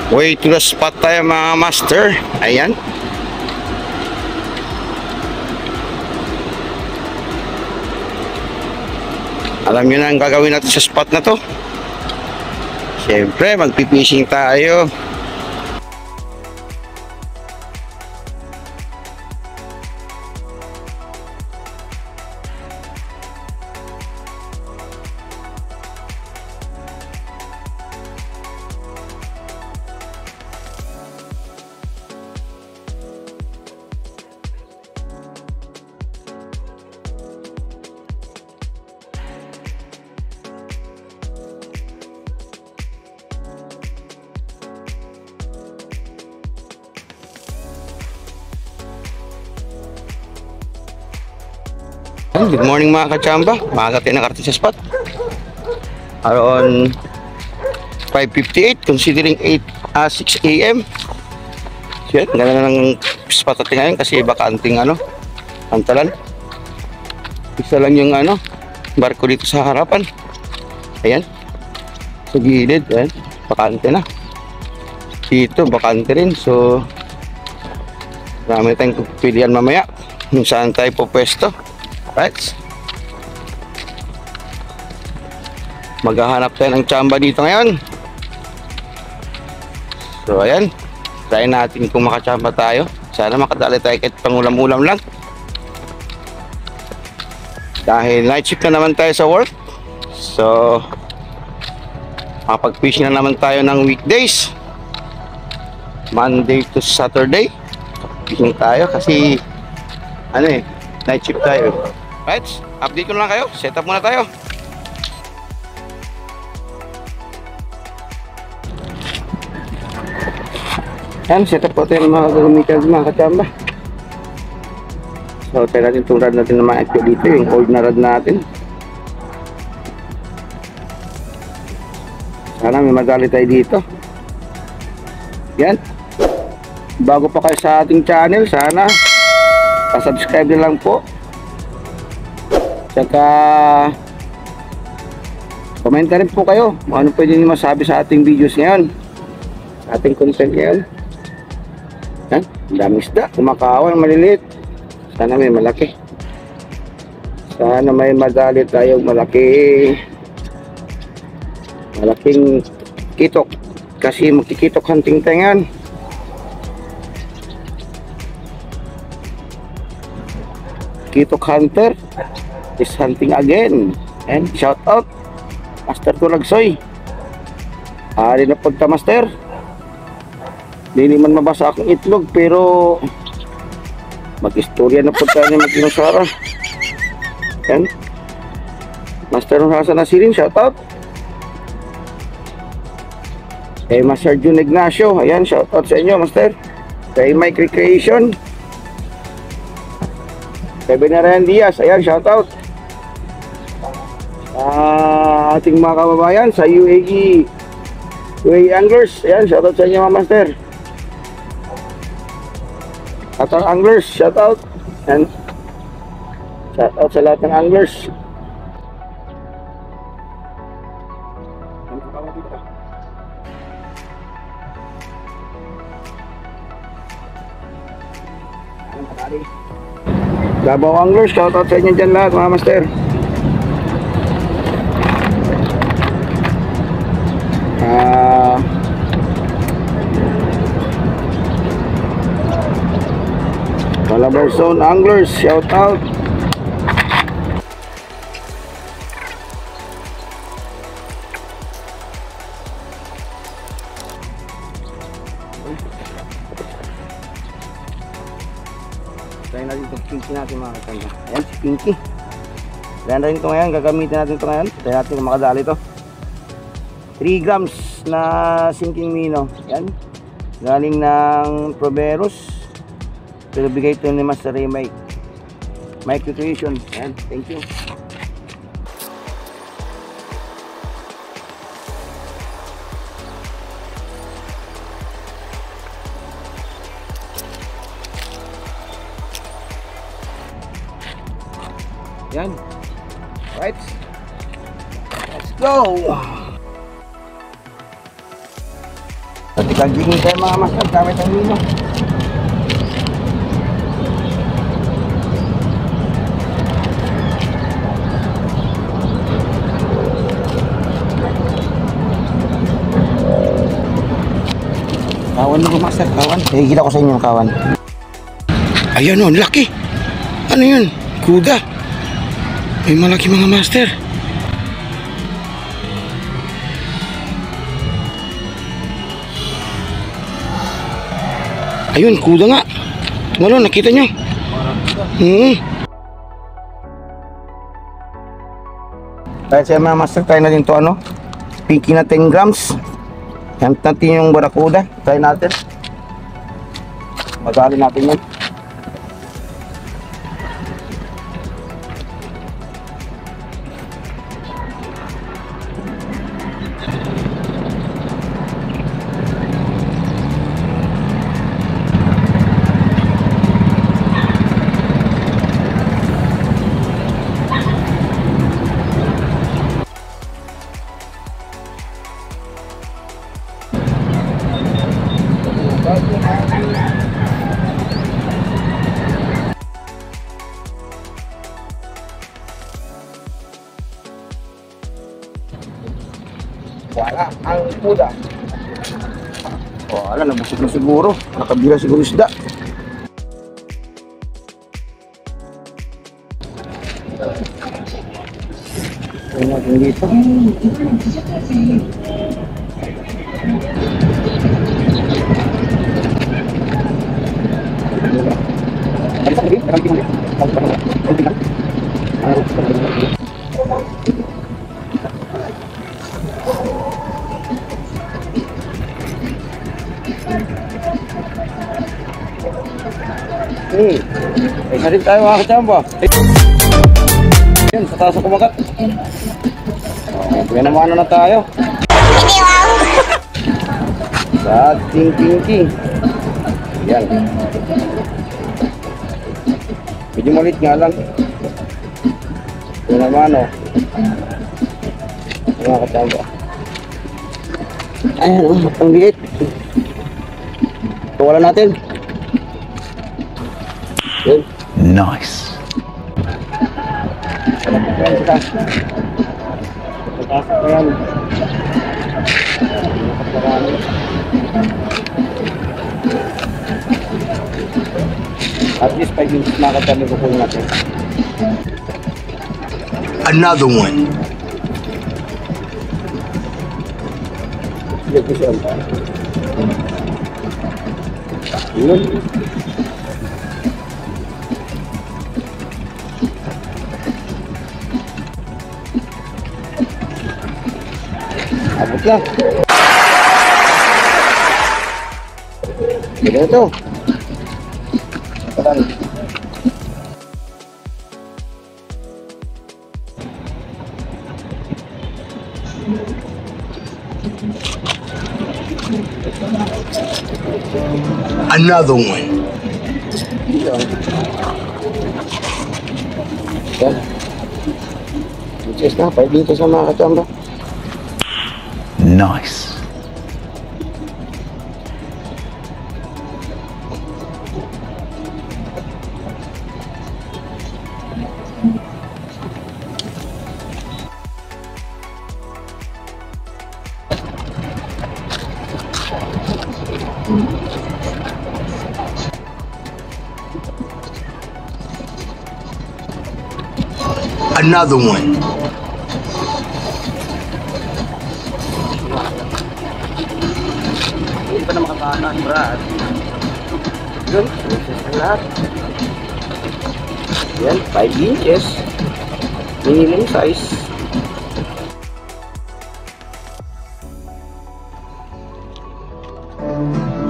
Way to the spot tayo mga master. Ayan. Alam nyo na ang gagawin natin sa spot na to. Siyempre, magpipishing tayo. Good morning mga kachamba. Maaga tayo nakarating sa spot. Around 5:58 considering 6 AM. So yan, ganda na ng spot natin ngayon kasi bakanting pantalan. Isa lang yung barko dito sa harapan. Ayan. Sa gilid, ayan, bakante na. Dito bakante rin. So marami tayong pilihan mamaya kung saan tayo pupwesto. Right. Maghahanap tayo ng tsamba dito ngayon. So ayan, try natin kung makatsamba tayo. Sana makadali tayo kahit pangulam-ulam lang. Dahil night shift na naman tayo sa work. So makapag-fishing na naman tayo ng weekdays, Monday to Saturday. Fishing tayo kasi night shift tayo. Right, update ko na lang kayo. Set up muna tayo. Yan, set up po tayo ng mga gagamitan mga kachamba. So, tayo natin itong rod natin na ma-active dito. Yung old na rod natin. Sana may madali tayo dito. Yan. Bago pa kayo sa ating channel, sana pa-subscribe na lang po. Saka comment na rin po kayo kung ano pwede nyo masabi sa ating videos ngayon, sa ating content ngayon. Yan, daming isda, kumakawan, maliliit. Sana may malaki. Sana may madali tayong malaking kitok, kasi magkikitok hunting tayo ngayon. Kitok hunter is hunting again. And shout out Master Tulagsoy. Hari na pagka master. Hindi man mabasa akong itlog, pero mag-istorya na pagka niya mag-inusara. Yan, Master Hasan Nasirin, shout out. Kay Master Jun Ignacio, ayan, shout out sa inyo Master. Kay Mike Recreation, kay Benaran Diaz, ayan, shout out. Ating mga kababayan sa UAE Anglers, ayan, shoutout sa inyo mga master. Qatar Anglers, shoutout. And shoutout sa lahat ng anglers. Davao Anglers, shoutout sa inyo dyan lahat mga master. Calabarzon Anglers, shout out. Try natin itong pinky natin mga katanda. Ayan si pinky. Ayan rin ito ngayon, gagamitin natin ito ngayon. Try natin kung makadali ito. 3 grams na sinking minnow. Ayan, galing ng Proveros. Pero bigay ito ni Master Ray Mike Nutrition. Ayan, thank you. Ayan. Right. Let's go. Pati kagingin tayo mga master, gamit ang lino. Kawan mo master, kawan. Higit ako sa inyo kawan. Ayan o, laki. Ano yun? Kuda. May malaki mga master. Ayun, kuda nga. Ano, nakita nyo? Dahil sa mga master, try na din to ano. Pinky na 10 grams. Yan natin yung barakuda. Try natin. Magali natin yan. Wala ang kuda. Wala, nabusog na siguro. Nakabira siguro isda. Ito natin dito. Ay na rin tayo mga kachamba. Yan, sa taas ako magat. Kaya naman na tayo. Sa ting. Yan. Medyo malit nga lang. Kaya naman o. Mga kachamba. Ayan, ang liit. Wala natin. Nice. At least 5 minutes makakatami ko po natin. Another one. Yun. Abot lang. Ganda ito. Parang. Another one. Yan. Cheers na. 5 liters na mga kachamba. Nice. Another one. Hindi pa na makatakas, Brad. Yun, lahat. Yan, 5 inches. Minimum size.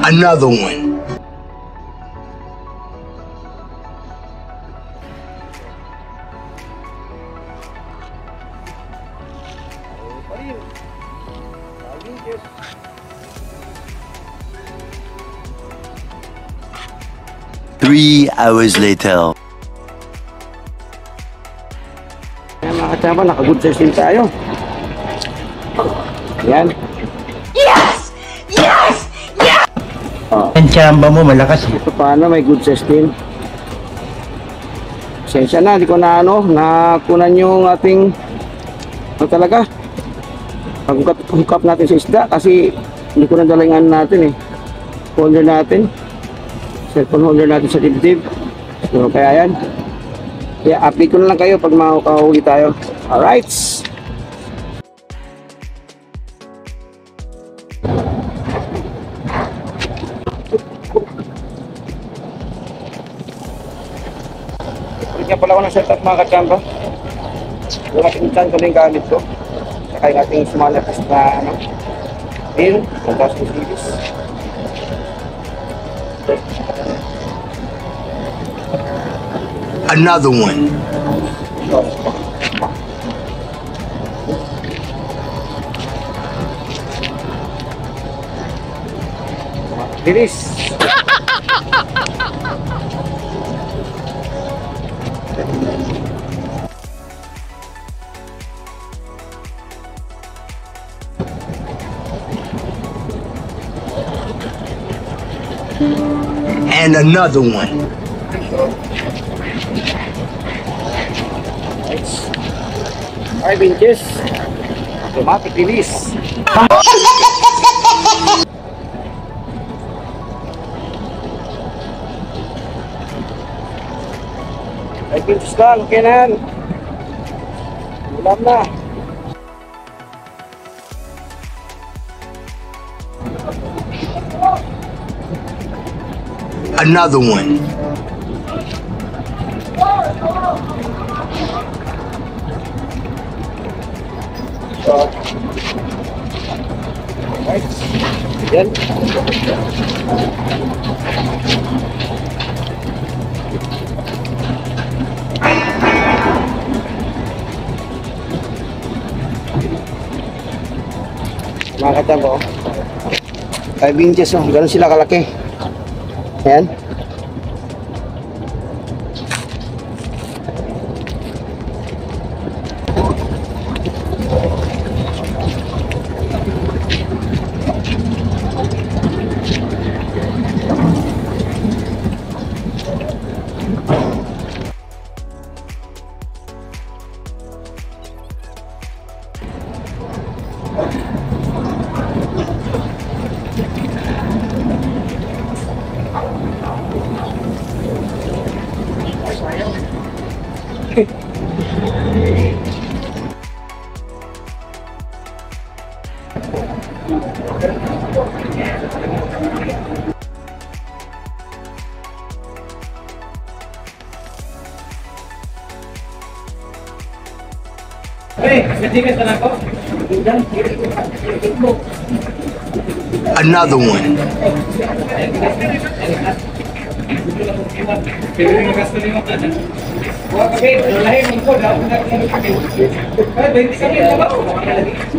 Another one. Three hours later. Yan mga kachamba, naka-good size din tayo. Yan. Yes! Yes! Ang tsamba mo malakas. Ito paano, may good system. Sensya na, di ko na nakunan yung ating talaga pagkukap natin sa isda kasi hindi ko na dalingan natin holder natin, cellphone holder natin sa dibdib. So kaya yan, kaya update ko na lang kayo pag makakahuli tayo. Alright, kaya pala ako ng setup mga kachamba. Yung ating chan ko na yung gamit ko. Saka yung ating sumalapis na pin, ang taas ng series. Another one. Bilis! And another one. 5 inches. Automatic release. Five inches lang, okay na yan. Ulam na. Another one. Right. Yan. Mga katabo, 5 inches, ganun sila kalaki. Ayan. Another one.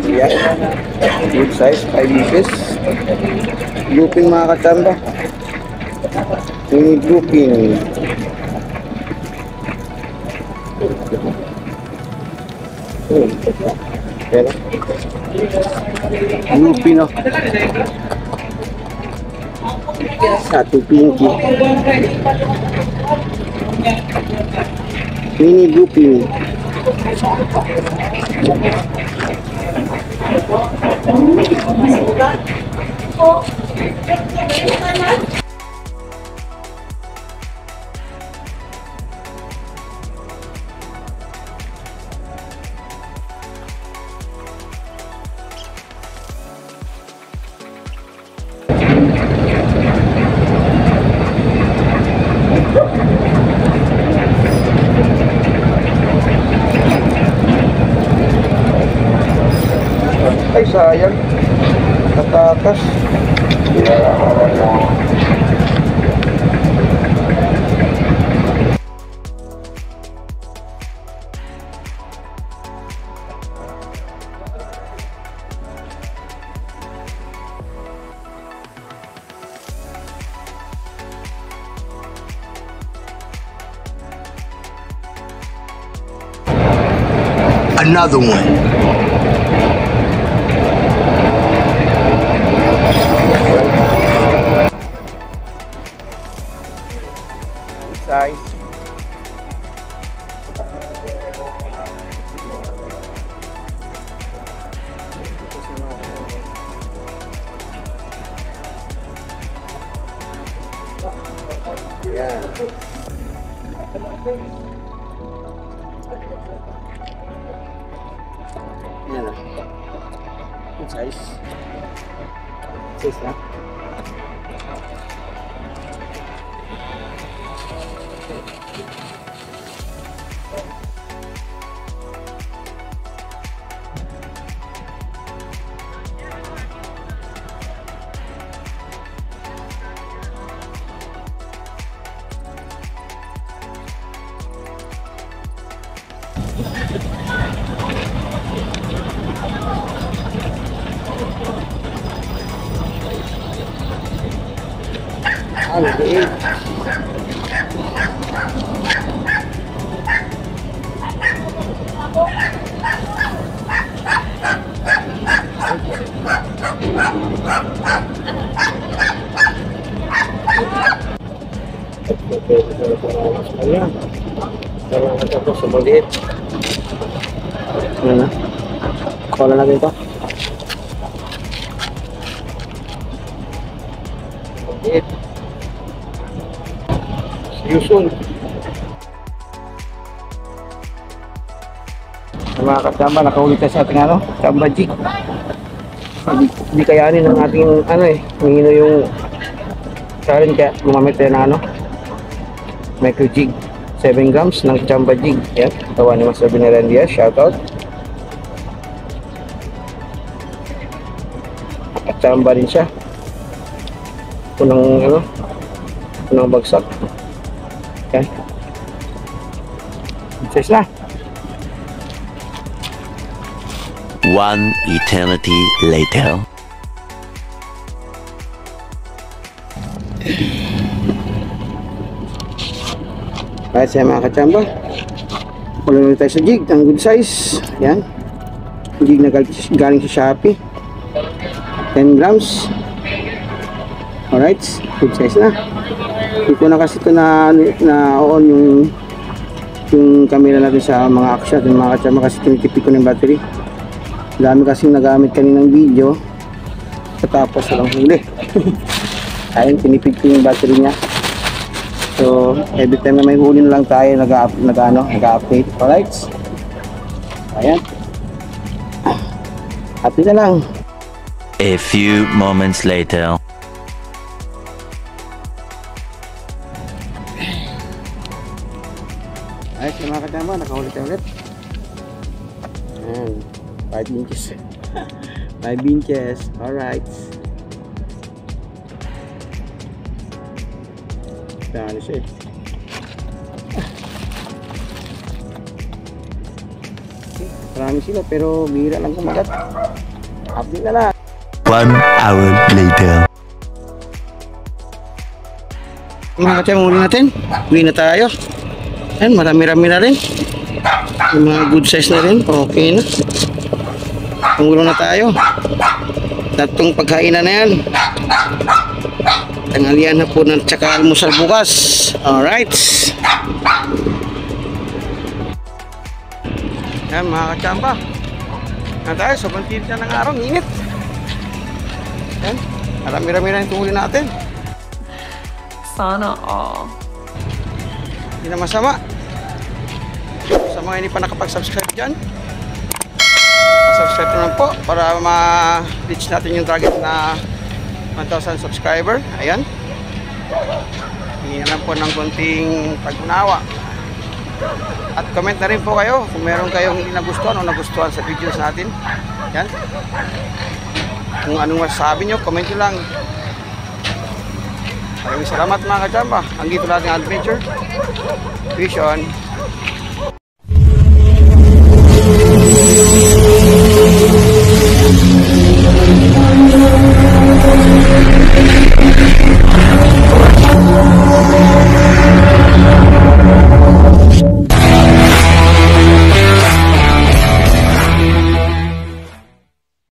Yan. Good size, 5 inches. Looping mga katamba. Mini looping. Pero looping no. Satu pinky. Mini looping. Ay, sayang. Katakas. Another one. Yan. Yan o. Good size. Size na. Liit. Ayan. Salamat ako sa maliit. Ano na? Kuha natin ito. Maliit. Yusun. Mga kasama, nakaulit na sa ating Chamba jig. Hindi kayanin ng ating mahino yung challenge, kaya gumamit tayo na micro jig 7 grams ng Chamba jig. Yan, tawa ni Master Benerendia, shoutout. At Chamba rin siya. Unang bagsak. Okay. Size na. One eternity later. Kahit siya mga kachamba, kulang tayo sa jig, ang good size. Yan, jig na galing sa Shopee, 10 grams. Alright, good size na. Hindi ko na kasi ito na-on yung camera natin sa mga action at mga kachamba, kasi tinitipid ko ng battery. Dami kasi nagamit kaninang video, tapos walang huli. Ayun, tinipid ko yung battery niya. So, every time na may huli na lang tayo, nag-update. Alright? Ayan. Happy na lang. A few moments later. Ayos yung mga kasama, nakahuli tayo ulit. Ayan, 5 inches. 5 inches. Alright. Dahil siya eh. Marami sila pero bihira lang kumagat. Happy na lang. 1 hour later. Mga kasama, muli natin. Uwi na tayo. Ayan, marami-rami na rin. Yung mga good size na rin. Okay na. Pangulo na tayo. Tatong pagkainan na yan. Tanghalian na po ng tsaka almusal bukas. Alright. Ayan mga kachamba. Na tayo, sobrang tilit na ng araw. Init. Ayan. Marami-rami na yung huli natin. Sana all. Hindi na masama. Sa mga hindi pa nakapag-subscribe dyan, subscribe naman po para ma-reach natin yung target na 1,000 subscriber. Ayan. Hingin lang po ng konting pag-unawa. At comment na rin po kayo kung meron kayong hindi nagustuhan o nagustuhan sa videos natin. Ayan. Kung anong masasabi nyo, comment nyo lang. Maraming salamat mga kachamba. Ang gito natin adventure. Vision.